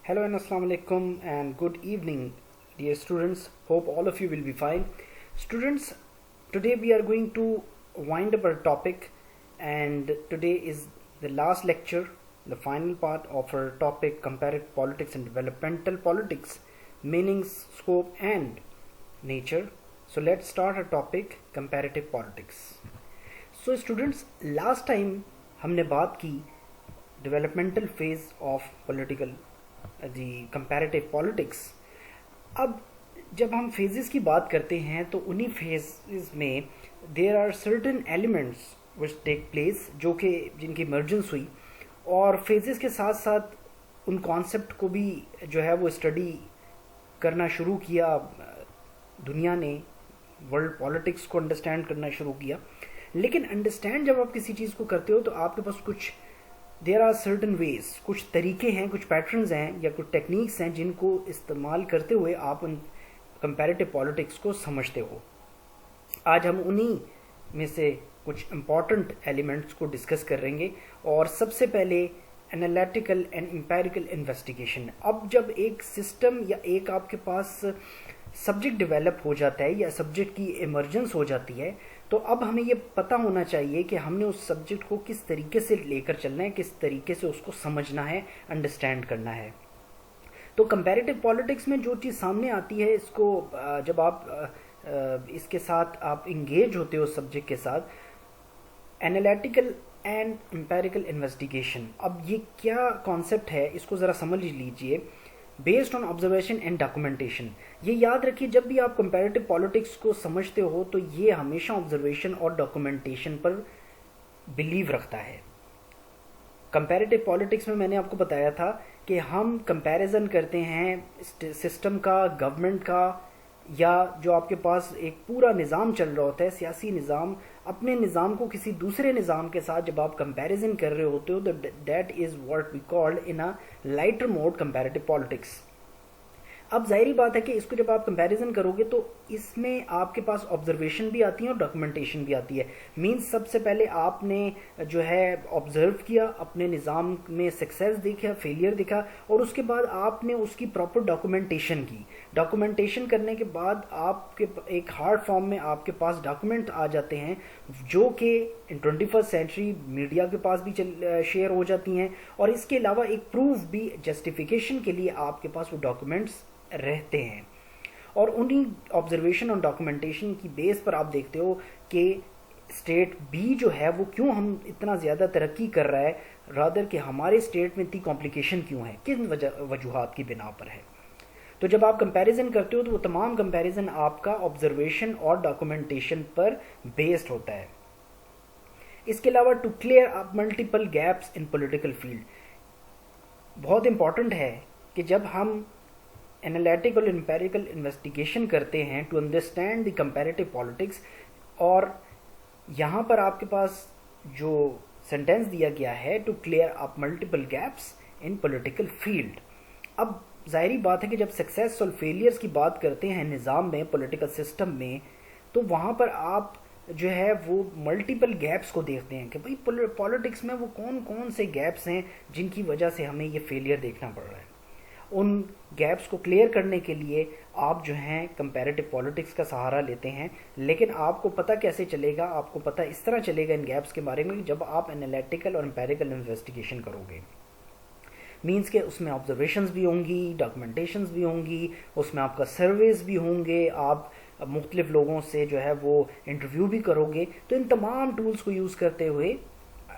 Hello and Assalamu alaikum and good evening, dear students. Hope all of you will be fine. Students, today we are going to wind up our topic, and today is the last lecture, the final part of our topic, comparative politics and developmental politics, meanings, scope and nature. So let's start our topic, comparative politics. So students, last time हमने बात की developmental phase of political the comparative politics. अब जब हम phases की बात करते हैं तो उन्हीं फेजेस में there are certain elements which take place जो कि जिनकी इमर्जेंस हुई, और फेजेस के साथ साथ उन कॉन्सेप्ट को भी जो है वो स्टडी करना शुरू किया। दुनिया ने वर्ल्ड पॉलिटिक्स को अंडरस्टैंड करना शुरू किया। लेकिन अंडरस्टैंड जब आप किसी चीज़ को करते हो तो आपके पास कुछ देयर आर सर्टन वेज, कुछ तरीके हैं, कुछ पैटर्न्स हैं या कुछ टेक्निक्स हैं जिनको इस्तेमाल करते हुए आप उन कंपैरेटिव पॉलिटिक्स को समझते हो। आज हम उन्हीं में से कुछ इम्पॉर्टेंट एलिमेंट्स को डिस्कस करेंगे। और सबसे पहले एनालिटिकल एंड एम्पिरिकल इन्वेस्टिगेशन। अब जब एक सिस्टम या एक आपके पास सब्जेक्ट डेवलप हो जाता है या सब्जेक्ट की इमर्जेंस हो जाती है, तो अब हमें ये पता होना चाहिए कि हमने उस सब्जेक्ट को किस तरीके से लेकर चलना है, किस तरीके से उसको समझना है, अंडरस्टैंड करना है। तो कंपैरेटिव पॉलिटिक्स में जो चीज़ सामने आती है, इसको जब आप इसके साथ आप इंगेज होते हो सब्जेक्ट के साथ, एनालिटिकल एंड एम्पिरिकल इन्वेस्टिगेशन। अब ये क्या कॉन्सेप्ट है, इसको ज़रा समझ लीजिए। Based on observation and documentation. ये याद रखिए, जब भी आप कंपैरेटिव पॉलिटिक्स को समझते हो तो ये हमेशा ऑब्जर्वेशन और डॉक्यूमेंटेशन पर बिलीव रखता है। कंपैरेटिव पॉलिटिक्स में मैंने आपको बताया था कि हम कंपैरिजन करते हैं सिस्टम का, गवर्नमेंट का, या जो आपके पास एक पूरा निज़ाम चल रहा होता है, सियासी निज़ाम, अपने निज़ाम को किसी दूसरे निज़ाम के साथ जब आप कंपैरिजन कर रहे होते हो तो that is what we called in a lighter mode comparative politics. अब जाहिर बात है कि इसको जब आप कंपैरिजन करोगे तो इसमें आपके पास ऑब्जर्वेशन भी आती है और डॉक्यूमेंटेशन भी आती है। मींस सबसे पहले आपने जो है ऑब्जर्व किया, अपने निज़ाम में सक्सेस देखा, फेलियर देखा, और उसके बाद आपने उसकी प्रॉपर डॉक्यूमेंटेशन की। डॉक्यूमेंटेशन करने के बाद आपके एक हार्ड फॉर्म में आपके पास डॉक्यूमेंट आ जाते हैं जो कि इन 21st सेंचुरी मीडिया के पास भी शेयर हो जाती हैं, और इसके अलावा एक प्रूफ भी, जस्टिफिकेशन के लिए आपके पास वो डॉक्यूमेंट्स रहते हैं। और उन्हीं ऑब्जर्वेशन और डॉक्यूमेंटेशन की बेस पर आप देखते हो कि स्टेट बी जो है वो क्यों हम इतना ज़्यादा तरक्की कर रहा है, रादर कि हमारे स्टेट में इतनी कॉम्प्लिकेशन क्यों है, किन वजूहात की बिना पर है। तो जब आप कंपैरिजन करते हो तो वो तमाम कंपैरिजन आपका ऑब्जर्वेशन और डॉक्यूमेंटेशन पर बेस्ड होता है। इसके अलावा to clear up multiple gaps in political field, बहुत इंपॉर्टेंट है कि जब हम एनालिटिकल और एम्पिरिकल इन्वेस्टिगेशन करते हैं to understand the comparative politics, और यहाँ पर आपके पास जो सेंटेंस दिया गया है, to clear up multiple gaps in political field. अब जाहिर बात है कि जब सक्सेस और फेलियर्स की बात करते हैं निज़ाम में, पॉलिटिकल सिस्टम में, तो वहाँ पर आप जो है वो मल्टीपल गैप्स को देखते हैं कि भाई पॉलिटिक्स में वो कौन कौन से गैप्स हैं जिनकी वजह से हमें ये फेलियर देखना पड़ रहा है। उन गैप्स को क्लियर करने के लिए आप जो हैं कंपैरेटिव पॉलिटिक्स का सहारा लेते हैं। लेकिन आपको पता कैसे चलेगा, आपको पता इस तरह चलेगा इन गैप्स के बारे में जब आप एनालिटिकल और एम्पिरिकल इन्वेस्टिगेशन करोगे। मीन्स के उसमें ऑब्जर्वेशंस भी होंगी, डॉक्यूमेंटेशंस भी होंगी, उसमें आपका सर्वेज भी होंगे, आप मुख्तलिफ लोगों से जो है वो इंटरव्यू भी करोगे। तो इन तमाम टूल्स को यूज़ करते हुए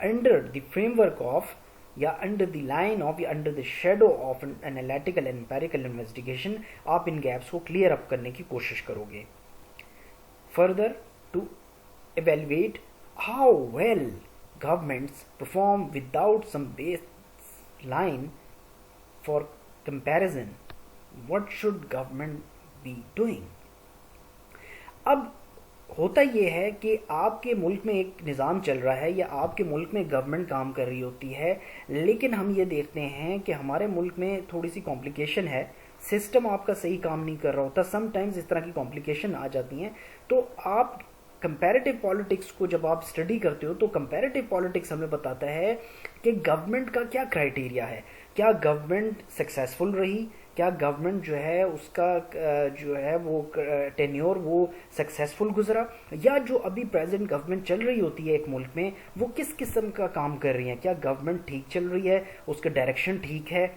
अंडर द फ्रेमवर्क ऑफ या अंडर द लाइन ऑफ या under the shadow of analytical and empirical investigation आप इन गैप्स को क्लियर अप करने की कोशिश करोगे। Further to evaluate how well governments perform without some baseline for comparison, what should government be doing? अब होता यह है कि आपके मुल्क में एक निज़ाम चल रहा है या आपके मुल्क में गवर्नमेंट काम कर रही होती है, लेकिन हम ये देखते हैं कि हमारे मुल्क में थोड़ी सी कॉम्प्लिकेशन है, सिस्टम आपका सही काम नहीं कर रहा होता, समटाइम्स इस तरह की कॉम्प्लिकेशन आ जाती हैं। तो आप कंपैरेटिव पॉलिटिक्स को जब आप स्टडी करते हो तो कंपैरेटिव पॉलिटिक्स हमें बताता है कि गवर्नमेंट का क्या क्राइटेरिया है, क्या गवर्नमेंट सक्सेसफुल रही, क्या गवर्नमेंट जो है उसका जो है वो टेन्योर वो सक्सेसफुल गुजरा, या जो अभी प्रेजेंट गवर्नमेंट चल रही होती है एक मुल्क में वो किस किस्म का काम कर रही है, क्या गवर्नमेंट ठीक चल रही है, उसका डायरेक्शन ठीक है।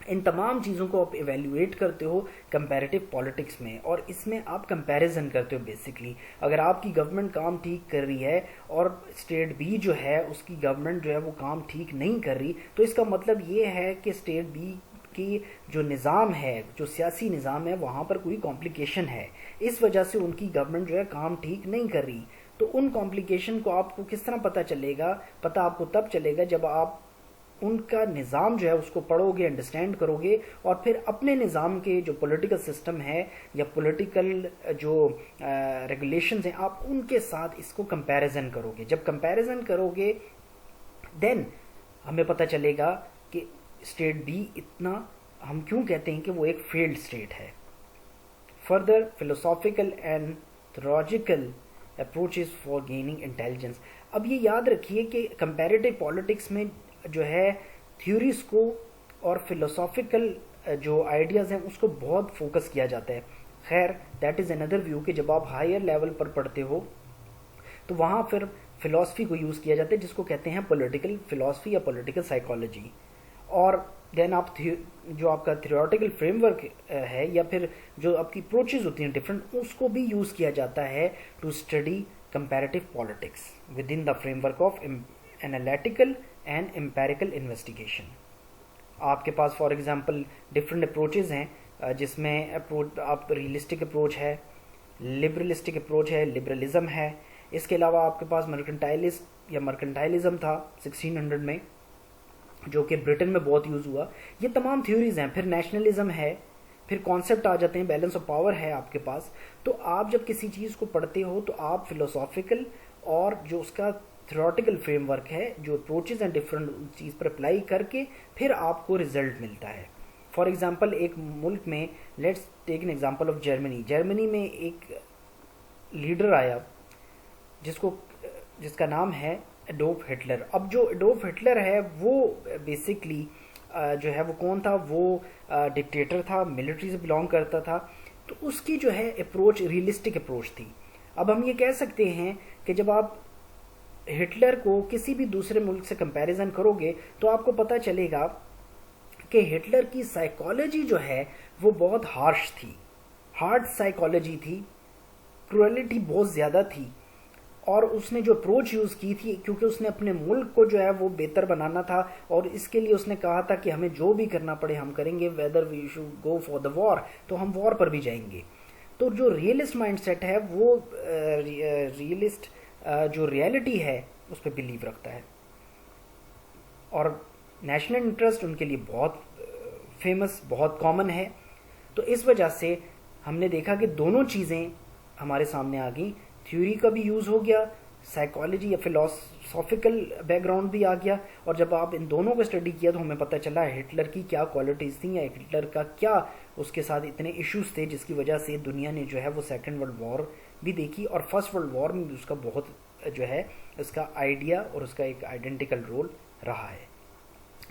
इन तमाम चीज़ों को आप इवेल्युएट करते हो कंपैरेटिव पॉलिटिक्स में, और इसमें आप कंपैरिजन करते हो बेसिकली। अगर आपकी गवर्नमेंट काम ठीक कर रही है और स्टेट बी जो है उसकी गवर्नमेंट जो है वो काम ठीक नहीं कर रही, तो इसका मतलब ये है कि स्टेट बी की जो निज़ाम है, जो सियासी निज़ाम है, वहाँ पर कोई कॉम्प्लिकेशन है, इस वजह से उनकी गवर्नमेंट जो है काम ठीक नहीं कर रही। तो उन कॉम्प्लिकेशन को आपको किस तरह पता चलेगा? पता आपको तब चलेगा जब आप उनका निज़ाम जो है उसको पढ़ोगे, अंडरस्टैंड करोगे, और फिर अपने निज़ाम के जो पॉलिटिकल सिस्टम है या पॉलिटिकल जो रेगुलेशंस हैं आप उनके साथ इसको कंपैरिजन करोगे। जब कंपैरिजन करोगे देन हमें पता चलेगा कि स्टेट बी इतना, हम क्यों कहते हैं कि वो एक फेल्ड स्टेट है। Further philosophical and theological approaches for gaining intelligence. अब ये याद रखिए कि कंपैरेटिव पॉलिटिक्स में जो है थ्योरीज को और फिलोसॉफिकल जो आइडियाज़ हैं उसको बहुत फोकस किया जाता है। खैर दैट इज़ अनदर व्यू कि जब आप हायर लेवल पर पढ़ते हो तो वहाँ फिर फिलॉसफी को यूज़ किया जाता है जिसको कहते हैं पॉलिटिकल फिलॉसफी या पॉलिटिकल साइकोलॉजी। और देन आप जो आपका थियोरेटिकल फ्रेमवर्क है या फिर जो आपकी अप्रोचेज होती हैं डिफरेंट, उसको भी यूज़ किया जाता है to study comparative politics within the framework of analytical and empirical investigation. आपके पास फॉर एग्जांपल डिफरेंट अप्रोचेज हैं जिसमें अप्रोच आप रियलिस्टिक अप्रोच है, लिबरलिस्टिक अप्रोच है, लिबरलिज्म है। इसके अलावा आपके पास मर्केंटाइलिस्ट या मर्केंटाइलिज्म था 1600 में जो कि ब्रिटेन में बहुत यूज़ हुआ। ये तमाम थ्योरीज हैं। फिर नेशनलिज्म है, फिर कॉन्सेप्ट आ जाते हैं, बैलेंस ऑफ पावर है आपके पास। तो आप जब किसी चीज़ को पढ़ते हो तो आप फिलोसॉफिकल और जो उसका थ्योरेटिकल फ्रेमवर्क है, जो अप्रोचेज हैं डिफरेंट चीज़ पर अप्लाई करके फिर आपको रिजल्ट मिलता है। फॉर एग्जांपल एक मुल्क में, let's take an example of Germany. Germany में एक लीडर आया जिसका नाम है एडोल्फ हिटलर। अब जो एडोल्फ हिटलर है वो बेसिकली जो है वो कौन था? वो डिक्टेटर था, मिलिट्री से बिलोंग करता था। तो उसकी जो है अप्रोच रियलिस्टिक अप्रोच थी। अब हम ये कह सकते हैं कि जब आप हिटलर को किसी भी दूसरे मुल्क से कंपैरिजन करोगे तो आपको पता चलेगा कि हिटलर की साइकोलॉजी जो है वो बहुत हार्श थी, हार्ड साइकोलॉजी थी, क्रूएलिटी बहुत ज़्यादा थी। और उसने जो अप्रोच यूज़ की थी, क्योंकि उसने अपने मुल्क को जो है वो बेहतर बनाना था और इसके लिए उसने कहा था कि हमें जो भी करना पड़े हम करेंगे, whether we should go for the war, तो हम वॉर पर भी जाएंगे। तो जो रियलिस्ट माइंडसेट है वो रियलिस्ट जो रियलिटी है उस पर बिलीव रखता है, और नेशनल इंटरेस्ट उनके लिए बहुत फेमस, बहुत कॉमन है। तो इस वजह से हमने देखा कि दोनों चीज़ें हमारे सामने आ गई। थ्योरी का भी यूज़ हो गया, साइकोलॉजी या फिलोसॉफिकल बैकग्राउंड भी आ गया, और जब आप इन दोनों को स्टडी किया तो हमें पता चला हिटलर की क्या क्वालिटीज़ थी या हिटलर का क्या उसके साथ इतने इश्यूज थे जिसकी वजह से दुनिया ने जो है वो सेकेंड वर्ल्ड वॉर भी देखी, और फर्स्ट वर्ल्ड वॉर में भी उसका बहुत जो है उसका आइडिया और उसका एक आइडेंटिकल रोल रहा है।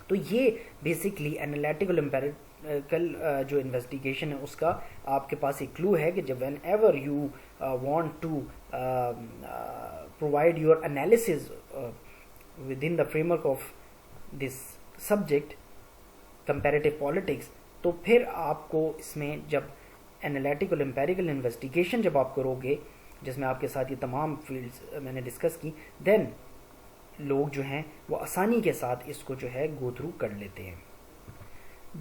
तो ये बेसिकली एनालिटिकल एम्पेरिकल जो इन्वेस्टिगेशन है उसका आपके पास एक क्लू है कि जब whenever you want to provide your analysis within the framework of this subject comparative politics, तो फिर आपको इसमें जब एनालिटिकल एम्पेरिकल इन्वेस्टिगेशन जब आप करोगे, जिसमें आपके साथ ये तमाम फील्ड्स मैंने डिस्कस की, देन लोग जो हैं वो आसानी के साथ इसको जो है गो थ्रू कर लेते हैं।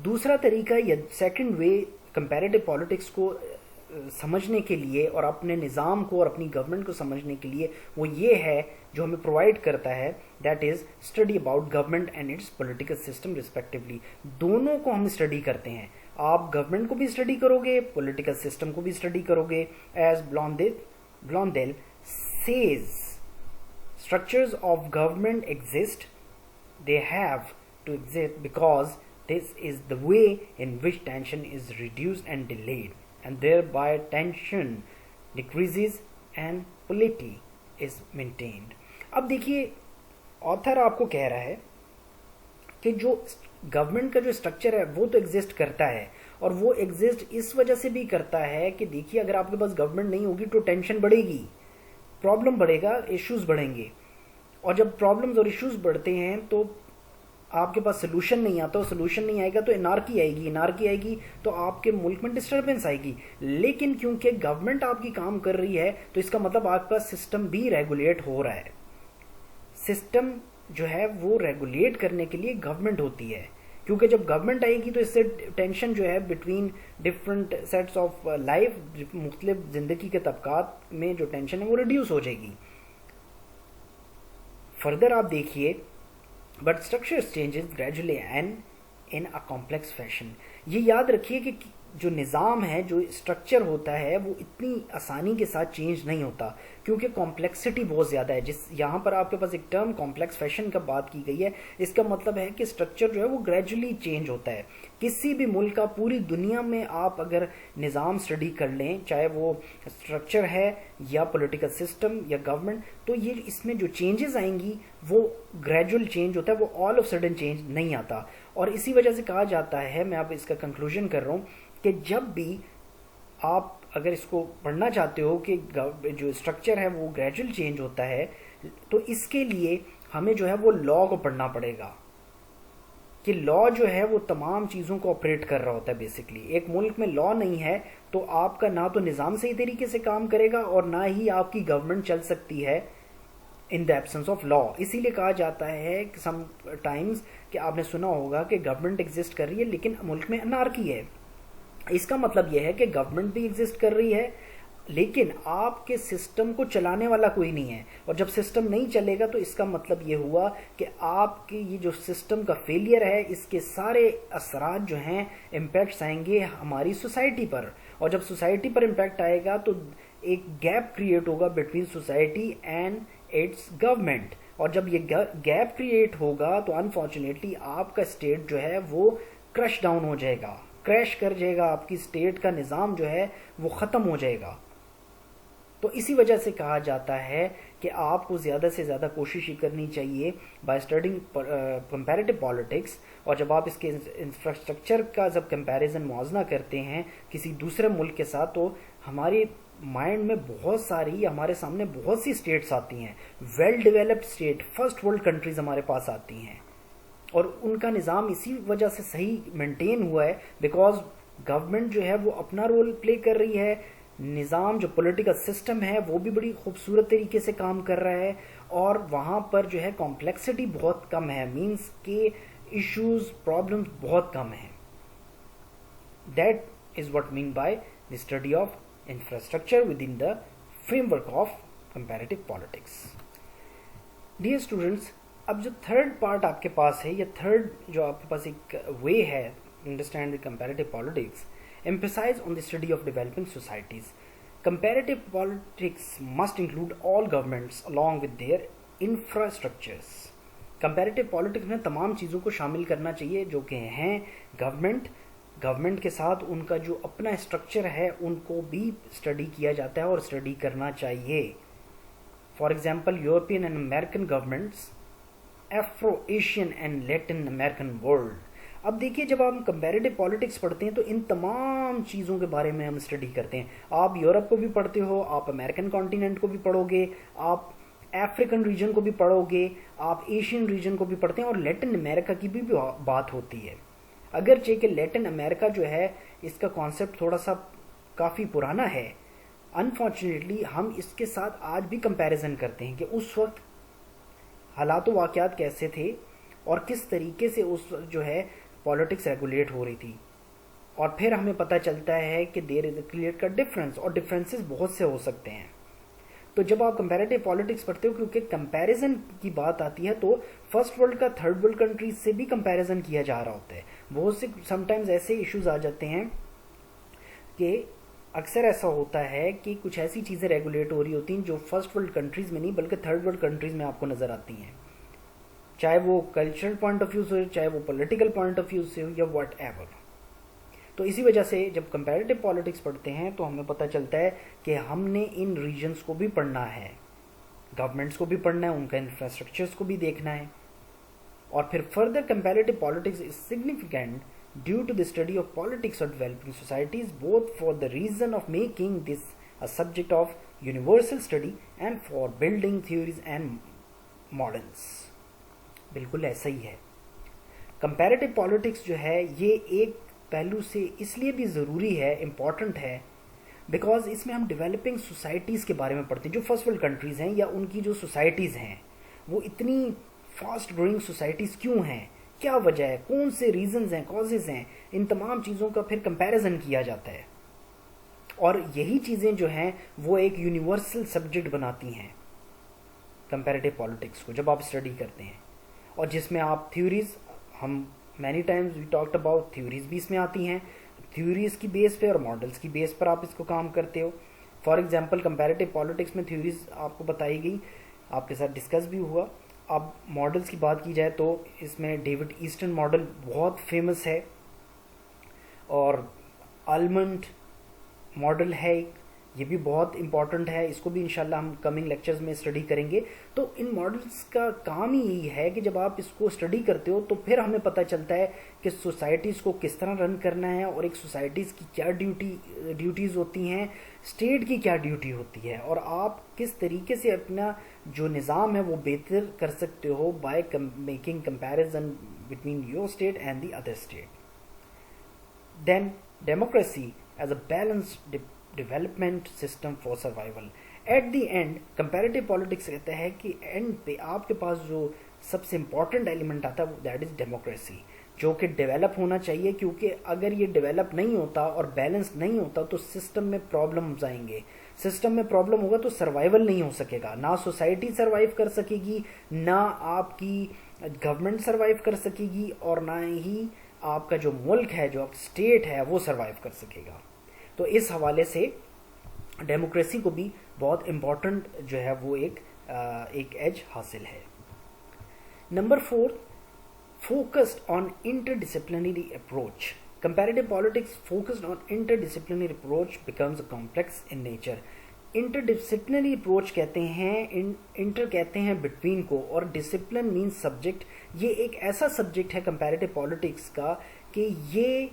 दूसरा तरीका या सेकंड वे कंपैरेटिव पॉलिटिक्स को समझने के लिए और अपने निज़ाम को और अपनी गवर्नमेंट को समझने के लिए वो ये है जो हमें प्रोवाइड करता है, that is study about government and it's political system respectively. दोनों को हम स्टडी करते हैं। आप गवर्नमेंट को भी स्टडी करोगे, पॉलिटिकल सिस्टम को भी स्टडी करोगे। As Blondel says structures of government exist, they have to exist because this is the way in which tension is reduced and delayed, and thereby tension decreases and polity is maintained. अब देखिए author आपको कह रहा है कि जो government का जो स्ट्रक्चर है वो तो एग्जिस्ट करता है, और वो एग्जिस्ट इस वजह से भी करता है कि देखिए अगर आपके पास गवर्नमेंट नहीं होगी तो टेंशन बढ़ेगी, प्रॉब्लम बढ़ेगा, इश्यूज बढ़ेंगे, और जब प्रॉब्लम्स और इश्यूज बढ़ते हैं तो आपके पास सोल्यूशन नहीं आता, और सोल्यूशन नहीं आएगा तो एनार्की आएगी, एनार्की आएगी तो आपके मुल्क में डिस्टर्बेंस आएगी। लेकिन क्योंकि गवर्नमेंट आपकी काम कर रही है तो इसका मतलब आपके पास सिस्टम भी रेगुलेट हो रहा है। सिस्टम जो है वो रेगुलेट करने के लिए गवर्नमेंट होती है, क्योंकि जब गवर्नमेंट आएगी तो इससे टेंशन जो है between different sets of life, मुख्तलिफ जिंदगी के तबकात में जो टेंशन है वो रिड्यूस हो जाएगी। फर्दर आप देखिए, but structure changes gradually and in a complex fashion. ये याद रखिए कि जो निज़ाम है, जो स्ट्रक्चर होता है, वो इतनी आसानी के साथ चेंज नहीं होता, क्योंकि कॉम्प्लेक्सिटी बहुत ज़्यादा है। जिस यहाँ पर आपके पास एक टर्म कॉम्प्लेक्स फैशन का बात की गई है, इसका मतलब है कि स्ट्रक्चर जो है वो ग्रेजुअली चेंज होता है। किसी भी मुल्क का, पूरी दुनिया में आप अगर निज़ाम स्टडी कर लें, चाहे वो स्ट्रक्चर है या पॉलिटिकल सिस्टम या गवर्नमेंट, तो ये इसमें जो चेंजेस आएंगी वो ग्रेजुअल चेंज होता है, वो ऑल ऑफ सडन चेंज नहीं आता। और इसी वजह से कहा जाता है, मैं अब इसका कंक्लूजन कर रहा हूँ, कि जब भी आप अगर इसको पढ़ना चाहते हो कि जो स्ट्रक्चर है वो ग्रेजुअल चेंज होता है, तो इसके लिए हमें जो है वो लॉ को पढ़ना पड़ेगा, कि लॉ जो है वो तमाम चीज़ों को ऑपरेट कर रहा होता है। बेसिकली एक मुल्क में लॉ नहीं है तो आपका ना तो निज़ाम सही तरीके से काम करेगा और ना ही आपकी गवर्नमेंट चल सकती है in the absence of law. इसीलिए कहा जाता है कि सम टाइम्स कि आपने सुना होगा कि गवर्नमेंट एग्जिस्ट कर रही है लेकिन मुल्क में अनार्की है। इसका मतलब यह है कि गवर्नमेंट भी एग्जिस्ट कर रही है लेकिन आपके सिस्टम को चलाने वाला कोई नहीं है, और जब सिस्टम नहीं चलेगा तो इसका मतलब ये हुआ कि आपके ये जो सिस्टम का फेलियर है, इसके सारे असरात जो हैं, इम्पैक्ट्स आएंगे हमारी सोसाइटी पर, और जब सोसाइटी पर इम्पैक्ट आएगा तो एक गैप क्रिएट होगा between society and it's government, और जब ये गैप क्रिएट होगा तो अनफॉर्चुनेटली आपका स्टेट जो है वो क्रश डाउन हो जाएगा, क्रैश कर जाएगा, आपकी स्टेट का निज़ाम जो है वो ख़त्म हो जाएगा। तो इसी वजह से कहा जाता है कि आपको ज़्यादा से ज़्यादा कोशिश ही करनी चाहिए बाय स्टडिंग कंपैरेटिव पॉलिटिक्स, और जब आप इसके इंफ्रास्ट्रक्चर का जब कंपैरिजन मुआवजा करते हैं किसी दूसरे मुल्क के साथ, तो हमारे माइंड में बहुत सारी, हमारे सामने बहुत सी स्टेट्स आती हैं, well developed state, first world countries हमारे पास आती हैं, और उनका निज़ाम इसी वजह से सही मेंटेन हुआ है बिकॉज गवर्नमेंट जो है वो अपना रोल प्ले कर रही है, निज़ाम जो पॉलिटिकल सिस्टम है वो भी बड़ी खूबसूरत तरीके से काम कर रहा है, और वहाँ पर जो है कॉम्प्लेक्सिटी बहुत कम है, मीन्स के इश्यूज, प्रॉब्लम्स बहुत कम हैं। That is what mean by the study of infrastructure within the framework of comparative politics. Dear students, अब जो थर्ड पार्ट आपके पास है, या थर्ड जो आपके पास एक वे है understand the comparative politics, emphasize on the study of developing societies. Comparative politics must include all governments along with their infrastructures. Comparative politics में तमाम चीज़ों को शामिल करना चाहिए जो कि हैं गवर्नमेंट के साथ उनका जो अपना स्ट्रक्चर है उनको भी स्टडी किया जाता है और स्टडी करना चाहिए। For example European and American governments, Afro Asian and Latin American world. अब देखिए, जब हम कंपैरेटिव पॉलिटिक्स पढ़ते हैं तो इन तमाम चीज़ों के बारे में हम स्टडी करते हैं। आप यूरोप को भी पढ़ते हो, आप अमेरिकन कॉन्टिनेंट को भी पढ़ोगे, आप अफ्रीकन रीजन को भी पढ़ोगे, आप एशियन रीजन को भी पढ़ते हैं, और लैटिन अमेरिका की भी बात होती है। अगरचे कि लैटिन अमेरिका जो है इसका कॉन्सेप्ट थोड़ा सा काफ़ी पुराना है, अनफॉर्चुनेटली हम इसके साथ आज भी कंपैरिजन करते हैं कि उस वक्त हालात वाक़यात कैसे थे और किस तरीके से उस जो है पॉलिटिक्स रेगुलेट हो रही थी, और फिर हमें पता चलता है कि there is a clear cut difference, और डिफरेंसेस बहुत से हो सकते हैं। तो जब आप कंपैरेटिव पॉलिटिक्स पढ़ते हो, क्योंकि कंपैरिजन की बात आती है तो फर्स्ट वर्ल्ड का थर्ड वर्ल्ड कंट्रीज से भी कंपैरिजन किया जा रहा होता है। बहुत से समटाइम्स ऐसे इश्यूज आ जाते हैं कि अक्सर ऐसा होता है कि कुछ ऐसी चीज़ें रेगुलेट हो रही होती हैं जो फर्स्ट वर्ल्ड कंट्रीज़ में नहीं बल्कि थर्ड वर्ल्ड कंट्रीज़ में आपको नज़र आती हैं, चाहे वो कल्चरल पॉइंट ऑफ व्यू से हो, चाहे वो पॉलिटिकल पॉइंट ऑफ व्यू से हो, या व्हाट एवर। तो इसी वजह से जब कंपैरेटिव पॉलिटिक्स पढ़ते हैं तो हमें पता चलता है कि हमने इन रीजन्स को भी पढ़ना है, गवर्नमेंट्स को भी पढ़ना है, उनका इंफ्रास्ट्रक्चर्स को भी देखना है, और फिर further comparative politics is significant due to the study of politics of developing societies both for the reason of making this a subject of universal study and for building theories and models. बिल्कुल ऐसा ही है। Comparative politics जो है ये एक पहलू से इसलिए भी ज़रूरी है, इम्पॉर्टेंट है, बिकॉज इसमें हम डेवलपिंग सोसाइटीज़ के बारे में पढ़ते हैं। जो फर्स्ट वर्ल्ड कंट्रीज़ हैं या उनकी जो सोसाइटीज़ हैं वो इतनी फास्ट ग्रोइंग सोसाइटीज़ क्यों हैं, क्या वजह है, कौन से रीजंस हैं, कॉजेज़ हैं, इन तमाम चीज़ों का फिर कंपैरिजन किया जाता है। और यही चीज़ें जो हैं वो एक यूनिवर्सल सब्जेक्ट बनाती हैं कंपैरेटिव पॉलिटिक्स को जब आप स्टडी करते हैं, और जिसमें आप थ्योरीज, हम many times we talked about theories भी इसमें आती हैं, थ्योरीज की बेस पे और मॉडल्स की बेस पर आप इसको काम करते हो। फॉर एग्जांपल कंपैरेटिव पॉलिटिक्स में थ्योरीज आपको बताई गई, आपके साथ डिस्कस भी हुआ। अब मॉडल्स की बात की जाए तो इसमें डेविड ईस्टन मॉडल बहुत फेमस है, और आलमंड मॉडल है, ये भी बहुत इंपॉर्टेंट है, इसको भी इंशाल्लाह हम कमिंग लेक्चर्स में स्टडी करेंगे। तो इन मॉडल्स का काम ही यही है कि जब आप इसको स्टडी करते हो तो फिर हमें पता चलता है कि सोसाइटीज़ को किस तरह रन करना है, और एक सोसाइटीज़ की क्या ड्यूटीज़ होती हैं, स्टेट की क्या ड्यूटी होती है, और आप किस तरीके से अपना जो निज़ाम है वो बेहतर कर सकते हो by making comparison between your state and the other state. Then democracy as a balanced development system for survival. At the end comparative politics कहता है कि एंड पे आपके पास जो सबसे इंपॉर्टेंट एलिमेंट आता है दैट इज डेमोक्रेसी, जो कि डेवलप होना चाहिए, क्योंकि अगर ये डेवलप नहीं होता और बैलेंस नहीं होता तो सिस्टम में प्रॉब्लम्स आएंगे। सिस्टम में प्रॉब्लम होगा तो सर्वाइवल नहीं हो सकेगा, ना सोसाइटी सर्वाइव कर सकेगी, ना आपकी गवर्नमेंट सर्वाइव कर सकेगी, और ना ही आपका जो मुल्क है, जो आपका स्टेट है, वो सर्वाइव कर सकेगा। तो इस हवाले से डेमोक्रेसी को भी बहुत इम्पॉर्टेंट जो है वो एक एज हासिल है। Number 4, focused on interdisciplinary approach. Comparative politics focused on interdisciplinary approach becomes complex in nature. Interdisciplinary approach कहते हैं, इंटर कहते हैं बिटवीन को, और डिसिप्लिन मीन्स सब्जेक्ट। ये एक ऐसा सब्जेक्ट है कंपैरेटिव पॉलिटिक्स का कि ये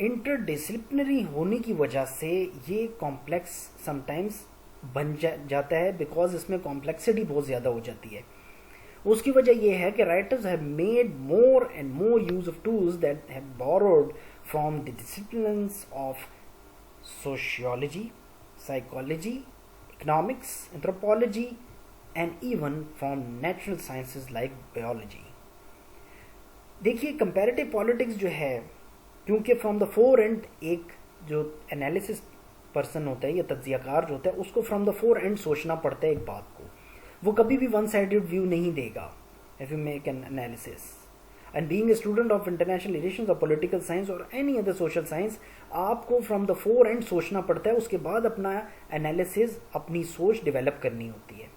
इंटरडिसिप्लिनरी होने की वजह से ये कॉम्प्लेक्स समटाइम्स बन जाता है, बिकॉज इसमें कॉम्प्लेक्सिटी बहुत ज़्यादा हो जाती है। उसकी वजह यह है कि writers have made more and more use of tools that have borrowed from the disciplines of sociology, psychology, economics, anthropology and even from natural sciences like biology. देखिए कंपैरेटिव पॉलिटिक्स जो है, क्योंकि फ्रॉम द फोर एंड एक जो analysis person होता है या तज्जियाकार जो होता है उसको फ्रॉम द फोर एंड सोचना पड़ता है एक बात को, वो कभी भी वन साइडेड व्यू नहीं देगा if you make an analysis. And being a student of international relations और पॉलिटिकल साइंस और एनी अदर सोशल साइंस, आपको फ्रॉम द फोर एंड सोचना पड़ता है, उसके बाद अपना एनालिसिस, अपनी सोच डेवलप करनी होती है।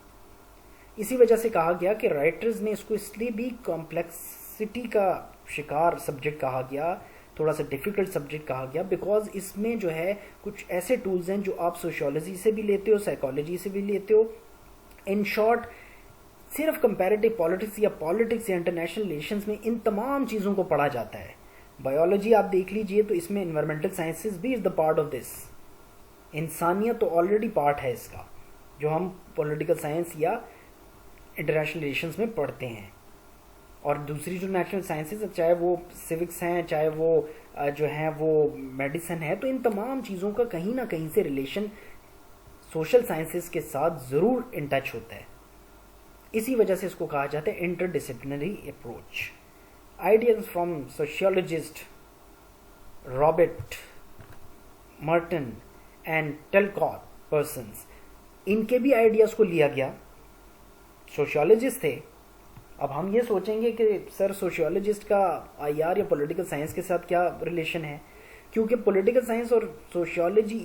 इसी वजह से कहा गया कि राइटर्स ने इसको इसलिए भी कॉम्प्लेक्सिटी का शिकार सब्जेक्ट कहा गया, थोड़ा सा डिफिकल्ट सब्जेक्ट कहा गया, बिकॉज इसमें जो है कुछ ऐसे टूल्स हैं जो आप सोशियोलॉजी से भी लेते हो, साइकोलॉजी से भी लेते हो। इन शॉर्ट, सिर्फ कंपैरेटिव पॉलिटिक्स या पॉलिटिक्स या इंटरनेशनल रिलेशंस में इन तमाम चीज़ों को पढ़ा जाता है। बायोलॉजी आप देख लीजिए तो इसमें इन्वायरमेंटल साइंसेज भी is the part of this. इंसानियत तो ऑलरेडी पार्ट है इसका, जो हम पॉलिटिकल साइंस या इंटरनेशनल रिलेशंस में पढ़ते हैं। और दूसरी जो नेचुरल साइंसेज, चाहे वो सिविक्स हैं, चाहे वो जो है वो मेडिसिन है, तो इन तमाम चीज़ों का कहीं ना कहीं से रिलेशन सोशल साइंसेज के साथ ज़रूर इन टच होता है। इसी वजह से इसको कहा जाता है interdisciplinary approach. Ideas from sociologist Robert Merton and टेलकॉट persons, इनके भी आइडियाज़ को लिया गया। सोशियोलॉजिस्ट थे। अब हम ये सोचेंगे कि सर सोशियोलॉजिस्ट का आईआर या पॉलिटिकल साइंस के साथ क्या रिलेशन है, क्योंकि पॉलिटिकल साइंस और sociology,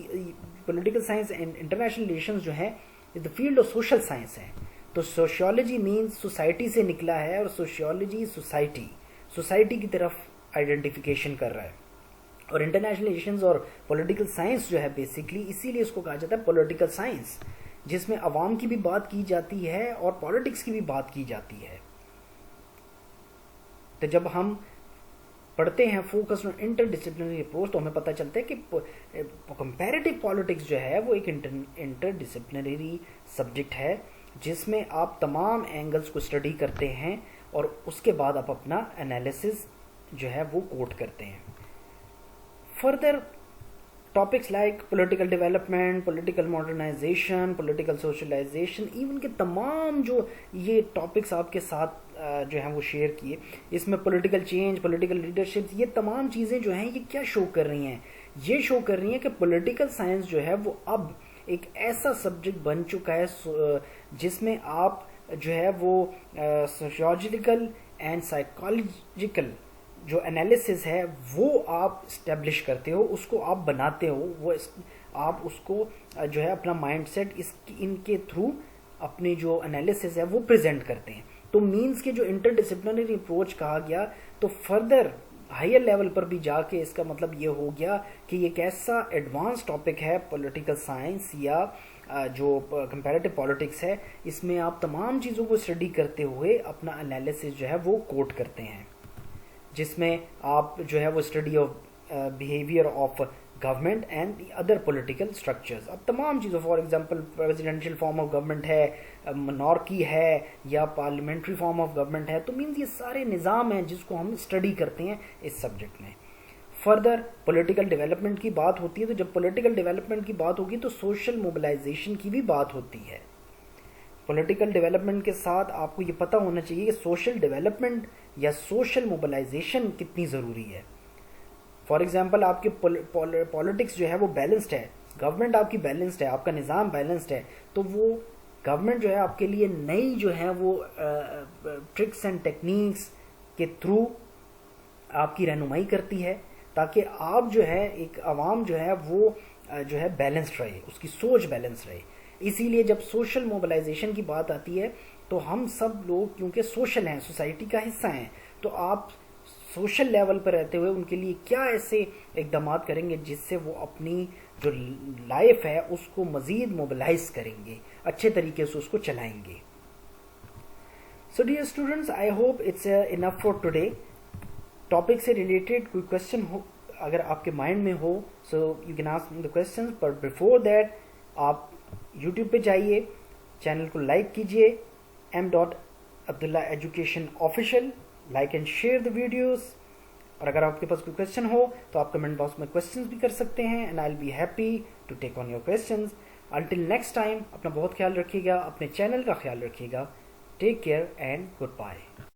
political science and international relations जो है the field of social science है। तो सोशियोलॉजी मीन्स सोसाइटी से निकला है, और सोशियोलॉजी सोसाइटी की तरफ आइडेंटिफिकेशन कर रहा है। और इंटरनेशनल रिलेशंस और पॉलिटिकल साइंस जो है बेसिकली इसीलिए इसको कहा जाता है पॉलिटिकल साइंस, जिसमें अवाम की भी बात की जाती है और पॉलिटिक्स की भी बात की जाती है। तो जब हम पढ़ते हैं फोकस ऑन इंटरडिसिप्लिनरी अप्रोच, तो हमें पता चलता है कि कंपैरेटिव पॉलिटिक्स जो है वो एक इंटरडिसिप्लिनरी सब्जेक्ट है, जिसमें आप तमाम एंगल्स को स्टडी करते हैं और उसके बाद आप अपना एनालिसिस जो है वो कोट करते हैं. Further topics like political development, political modernisation, political socialisation, even के तमाम जो ये टॉपिक्स आपके साथ जो है वो शेयर किए, इसमें पॉलिटिकल चेंज, पॉलिटिकल लीडरशिप, ये तमाम चीज़ें जो हैं ये क्या शो कर रही हैं? ये शो कर रही हैं कि पॉलिटिकल साइंस जो है वो अब एक ऐसा सब्जेक्ट बन चुका है जिसमें आप जो है वो सोशियोलॉजिकल एंड साइकोलॉजिकल जो एनालिसिस है वो आप इस्टेब्लिश करते हो, उसको आप बनाते हो, वो आप उसको जो है अपना माइंडसेट इनके थ्रू अपनी जो एनालिसिस है वो प्रेजेंट करते हैं. तो मीन्स के जो इंटरडिसिप्लिनरी अप्रोच कहा गया, तो फर्दर हायर लेवल पर भी जाके इसका मतलब ये हो गया कि एक ऐसा एडवांस टॉपिक है पॉलिटिकल साइंस या जो कंपैरेटिव पॉलिटिक्स है, इसमें आप तमाम चीज़ों को स्टडी करते हुए अपना एनालिसिस जो है वो कोट करते हैं, जिसमें आप जो है वो study of behaviour of government and the other political structures. अब तमाम चीज़ों, for example presidential form of government है, मोनार्की है या पार्लियामेंट्री फॉर्म ऑफ गवर्नमेंट है, तो मीन्स ये सारे निज़ाम हैं जिसको हम स्टडी करते हैं इस सब्जेक्ट में. फर्दर पॉलिटिकल डेवलपमेंट की बात होती है, तो जब पॉलिटिकल डेवलपमेंट की बात होगी तो सोशल मोबिलाइजेशन की भी बात होती है. पॉलिटिकल डेवलपमेंट के साथ आपको ये पता होना चाहिए कि सोशल डेवलपमेंट या सोशल मोबिलाइजेशन कितनी ज़रूरी है. फॉर एग्जांपल आपके पॉलिटिक्स जो है वो बैलेंस्ड है, गवर्नमेंट आपकी बैलेंस्ड है, आपका निज़ाम बैलेंस्ड है, तो वो गवर्नमेंट जो है आपके लिए नई जो है वो ट्रिक्स एंड टेक्निक्स के थ्रू आपकी रहनुमाई करती है, ताकि आप जो है एक आवाम जो है वो जो है बैलेंस्ड रहे, उसकी सोच बैलेंस्ड रहे. इसीलिए जब सोशल मोबिलाइजेशन की बात आती है तो हम सब लोग क्योंकि सोशल हैं, सोसाइटी का हिस्सा हैं, तो आप सोशल लेवल पर रहते हुए उनके लिए क्या ऐसे इकदाम करेंगे जिससे वो अपनी जो लाइफ है उसको मज़ीद मोबिलाइज करेंगे, अच्छे तरीके से उसको चलाएंगे. So dear students, I hope it's enough for today. Topic से रिलेटेड कोई क्वेश्चन हो अगर आपके माइंड में हो, so you can ask me the questions, but before that आप YouTube पे जाइए, चैनल को लाइक कीजिए, m.abdullah education official, like and share the videos. और अगर आपके पास कोई क्वेश्चन हो तो आप कमेंट बॉक्स में क्वेश्चंस भी कर सकते हैं, and I will be happy to take on your questions. Until next time, अपना बहुत ख्याल रखिएगा, अपने चैनल का ख्याल रखिएगा. Take care and good bye.